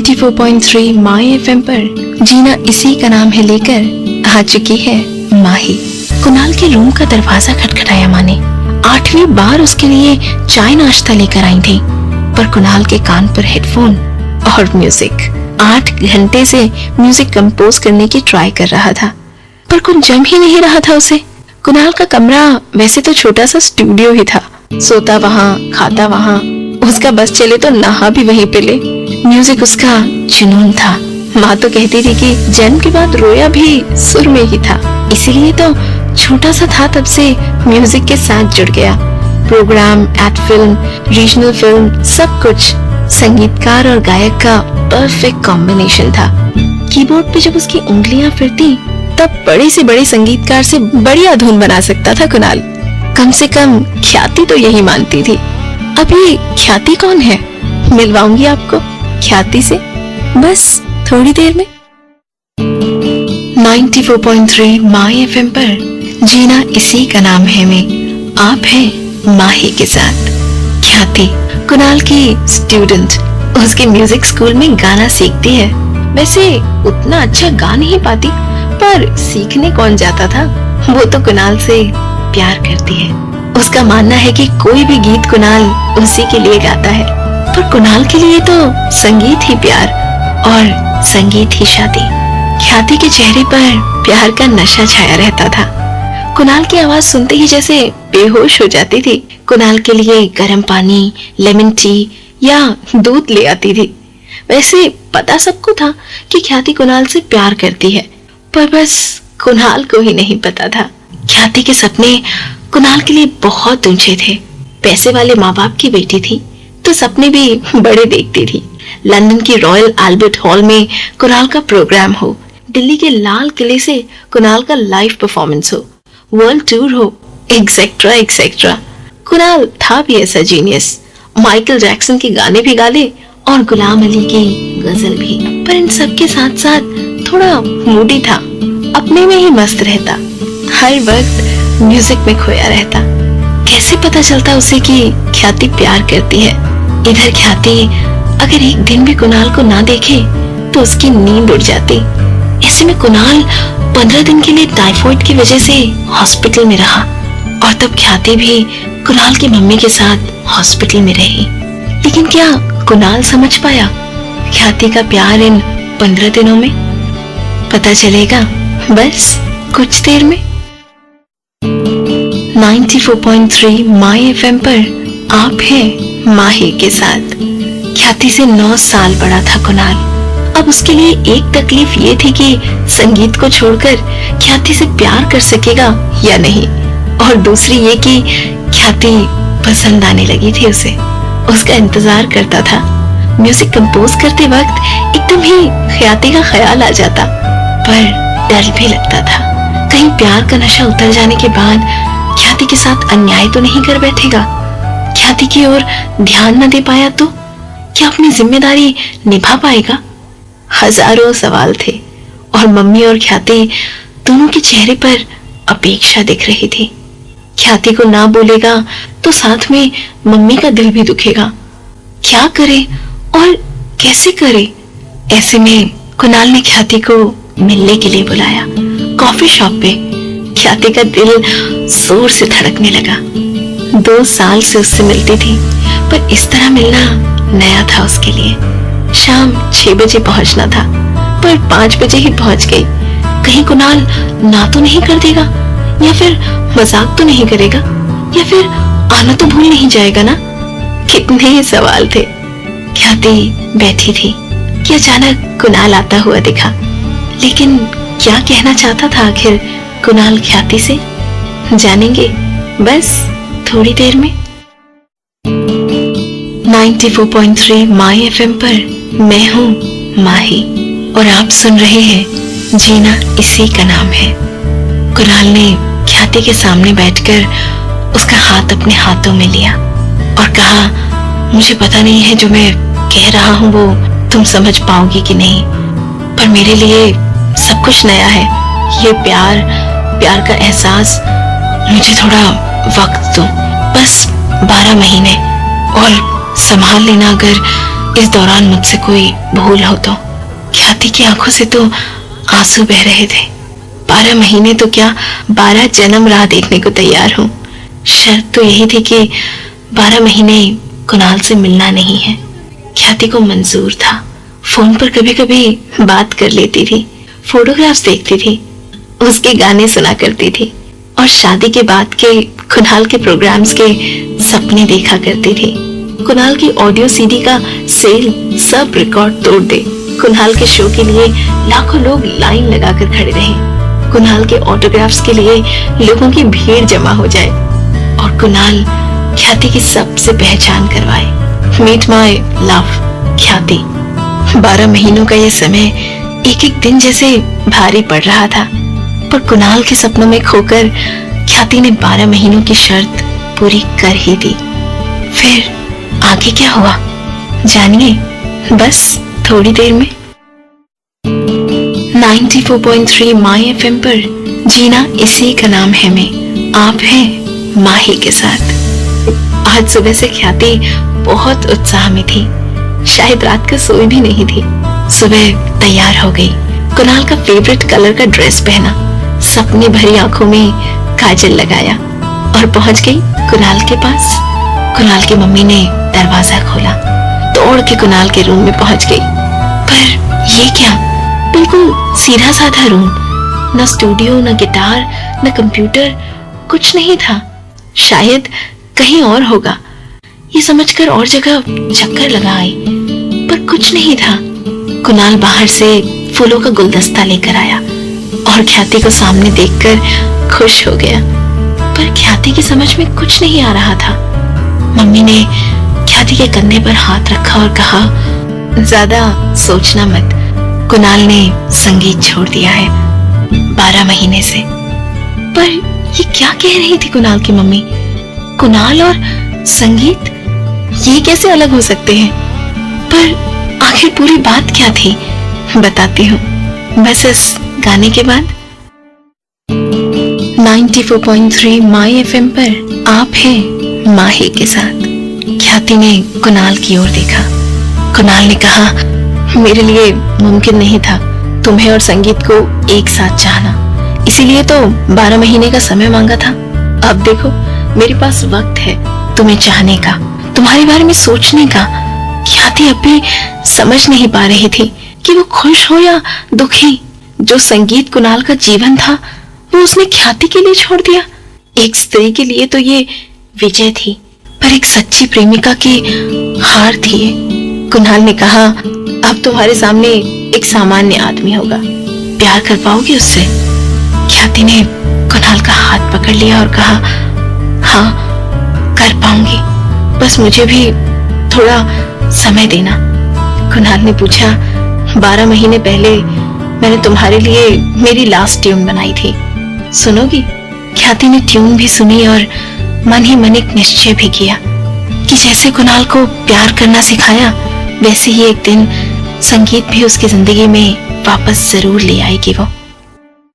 94.3 my FM पर जीना इसी का नाम है लेकर आ चुकी है माही। कुणाल के रूम का दरवाजा खटखटाया माँ ने। 8वीं बार उसके लिए चाय नाश्ता लेकर आई थी, पर कुणाल के कान पर हेडफोन और म्यूजिक। 8 घंटे से म्यूजिक कंपोज करने की ट्राई कर रहा था, पर कुछ जम ही नहीं रहा था उसे। कुणाल का कमरा वैसे तो छोटा सा स्टूडियो ही था, सोता वहाँ, खाता वहाँ, उसका बस चले तो नहा भी वहीं पे ले। म्यूजिक उसका जुनून था। माँ तो कहती थी कि जन्म के बाद रोया भी सुर में ही था, इसीलिए तो छोटा सा था तब से म्यूजिक के साथ जुड़ गया। Programme, ad film, regional film, सब कुछ संगीतकार और गायक का परफेक्ट कॉम्बिनेशन था। कीबोर्ड पे जब उसकी उंगलियां फिरती तब बड़े से बड़े संगीतकार से बढ़िया धुन बना सकता था कुणाल। कम से कम ख्याति तो यही मानती थी। अब ये ख्याति कौन है? मिलवाऊंगी आपको ख्याति से, बस थोड़ी देर में। 94.3 माय एफएम पर जीना इसी का नाम है में आप हैं माही के साथ। ख्याति कुणाल की स्टूडेंट, उसके म्यूजिक स्कूल में गाना सीखती है। वैसे उतना अच्छा गा नहीं पाती, पर सीखने कौन जाता था। वो तो कुणाल से प्यार करती है। उसका मानना है कि कोई भी गीत कुणाल उसी के लिए गाता है, पर कुणाल के लिए तो संगीत ही प्यार और संगीत ही शादी। ख्याति के चेहरे पर प्यार का नशा छाया रहता था। कुणाल की आवाज सुनते ही जैसे बेहोश हो जाती थी। कुणाल के लिए गर्म पानी, लेमन टी या दूध ले आती थी। वैसे पता सबको था कि ख्याति कुणाल से प्यार करती है, पर बस कुणाल को ही नहीं पता था। ख्याति के सपने कुणाल के लिए बहुत ऊंचे थे। पैसे वाले माँ बाप की बेटी थी तो सपने भी बड़े देखती थी। लंदन की रॉयल अल्बर्ट हॉल में कुणाल का प्रोग्राम हो, दिल्ली के लाल किले से कुणाल का लाइव परफॉर्मेंस हो, वर्ल्ड टूर हो, एक्सेट्रा एक्सेट्रा। कुणाल था भी ऐसा जीनियस। माइकल जैक्सन के गाने भी गा ले और गुलाम अली की गजल भी। पर इन सब के साथ साथ थोड़ा मूडी था, अपने में ही मस्त रहता, हर वक्त म्यूजिक में खोया रहता। कैसे पता चलता उसे कि ख्याति प्यार करती है? इधर ख्याति अगर एक दिन भी कुणाल को ना देखे तो उसकी नींद उड़ जाती। ऐसे में कुणाल 15 दिन के लिए टाइफाइड की वजह से हॉस्पिटल में रहा, और तब ख्याति भी कुणाल की मम्मी के साथ हॉस्पिटल में रही। लेकिन क्या कुणाल समझ पाया ख्याति का प्यार इन 15 दिनों में? पता चलेगा बस कुछ देर में। 94.3 माय एफएम पर आप हैं माही के साथ। ख्याति से 9 साल बड़ा था कुणाल। अब उसके लिए एक तकलीफ ये थी कि संगीत को छोड़कर ख्याति से प्यार कर सकेगा या नहीं, और दूसरी ये कि ख्याति पसंद आने लगी थी उसे। उसका इंतजार करता था। म्यूजिक कंपोज करते वक्त एकदम ही ख्याति का ख्याल आ जाता, पर डर भी लगता था कहीं प्यार का नशा उतर जाने के बाद ख्याति के साथ अन्याय तो नहीं कर बैठेगा। ख्याति की ओर ध्यान न दे पाया तो क्या अपनी जिम्मेदारी निभा पाएगा? हजारों सवाल थे, और मम्मी और ख्याति दोनों के चेहरे पर अपेक्षा दिख रही थी। ख्याति को ना बोलेगा तो साथ में मम्मी का दिल भी दुखेगा। क्या करे और कैसे करे? ऐसे में कुणाल ने ख्याति को मिलने के लिए बुलाया। कॉफी शॉप पे ख्याति का दिल जोर से धड़कने लगा। 2 साल से उससे मिलती थी, पर इस तरह मिलना नया था उसके लिए। शाम 6 बजे पहुंचना था, पर 5 बजे ही पहुंच गई। कहीं कुणाल ना तो नहीं कर देगा, या फिर मजाक तो नहीं करेगा, या फिर आना तो भूल नहीं जाएगा ना? कितने ही सवाल थे। ख्याति बैठी थी कि अचानक कुणाल आता हुआ दिखा। लेकिन क्या कहना चाहता था आखिर कुणाल ख्याति से? जानेंगे बस थोड़ी देर में। 94.3 माय एफएम पर मैं हूँ माही, और आप सुन रहे हैं जीना इसी का नाम है। कुणाल ने ख्याति के सामने बैठकर उसका हाथ अपने हाथों में लिया और कहा, मुझे पता नहीं है जो मैं कह रहा हूँ वो तुम समझ पाओगी कि नहीं, पर मेरे लिए सब कुछ नया है। ये प्यार का एहसास, मुझे थोड़ा वक्त दो, बस 12 महीने, और संभाल लेना अगर इस दौरान मुझसे कोई भूल हो तो। ख्याति की आंखों से तो आंसू बह रहे थे। 12 महीने तो क्या, 12 जन्म राह देखने को तैयार हूं। शर्त तो यही थी कि 12 महीने कुणाल से मिलना नहीं है। ख्याति को मंजूर था। फोन पर कभी कभी बात कर लेती थी, फोटोग्राफ्स देखती थी, उसके गाने सुना करती थी और शादी के बाद के कुणाल के प्रोग्राम्स के सपने देखा करती थी। कुणाल की ऑडियो सीडी का सेल सब रिकॉर्ड तोड़ दे। कुणाल के शो के लिए लाखों लोग लाइन लगाकर खड़े रहे। कुणाल के ऑटोग्राफ्स के लिए लोगों की भीड़ जमा हो जाए और कुणाल ख्याति की सबसे पहचान करवाए। मीट माय लव ख्याति। 12 महीनों का ये समय एक एक दिन जैसे भारी पड़ रहा था, पर कुणाल के सपनों में खोकर ख्याति ने 12 महीनों की शर्त पूरी कर ही दी। फिर आगे क्या हुआ जानिए बस थोड़ी देर में। 94.3 माय एफएम पर जीना इसी का नाम है में आप हैं माही के साथ। आज सुबह से ख्याति बहुत उत्साह में थी, शायद रात का सोई भी नहीं थी। सुबह तैयार हो गई, कुणाल का फेवरेट कलर का ड्रेस पहना, सपने भरी आंखों में काजल लगाया और पहुंच गई कुणाल के पास। कुणाल की मम्मी ने दरवाजा खोला, दौड़ के कुणाल के रूम में पहुंच गई। पर ये क्या, बिल्कुल सीधा साधा रूम, न स्टूडियो, न गिटार, न कंप्यूटर, कुछ नहीं था। शायद कहीं और होगा, ये समझकर और जगह चक्कर लगा आई, पर कुछ नहीं था। कुणाल बाहर से फूलों का गुलदस्ता लेकर आया और ख्याति को सामने देखकर खुश हो गया, पर ख्याति की समझ में कुछ नहीं आ रहा था। मम्मी ने ख्याति के कंधे पर हाथ रखा और कहा, ज्यादा सोचना मत, कुणाल ने संगीत छोड़ दिया है 12 महीने से। पर ये क्या कह रही थी कुणाल की मम्मी? कुणाल और संगीत ये कैसे अलग हो सकते हैं? पर आखिर पूरी बात क्या थी बताती हूँ बस इस गाने के बाद। 94.3 माय एफएम पर आप हैं माही के साथ। ख्याति ने कुणाल की ओर देखा। कुणाल ने कहा, मेरे लिए मुमकिन नहीं था तुम्हें और संगीत को एक साथ चाहना, इसीलिए तो 12 महीने का समय मांगा था। अब देखो मेरे पास वक्त है तुम्हें चाहने का, तुम्हारे बारे में सोचने का। ख्याति अब भी समझ नहीं पा रही थी कि वो खुश हो या दुखी। जो संगीत कुणाल का जीवन था वो उसने ख्याति के लिए छोड़ दिया। एक स्त्री के लिए तो ये विजय थी, पर एक सच्ची प्रेमिका की हार थी ये। कुणाल ने कहा, अब तुम्हारे सामने एक सामान्य आदमी होगा, प्यार कर पाओगी उससे? ख्याति ने कुणाल का हाथ पकड़ लिया और कहा, हाँ कर पाऊंगी, बस मुझे भी थोड़ा समय देना। कुणाल ने पूछा, 12 महीने पहले मैंने तुम्हारे लिए मेरी लास्ट ट्यून बनाई थी, सुनोगी? ख्याति ने ट्यून भी सुनी और मन ही मन एक निश्चय भी किया कि जैसे कुणाल को प्यार करना सिखाया, वैसे ही एक दिन संगीत भी उसकी जिंदगी में वापस जरूर ले आएगी वो।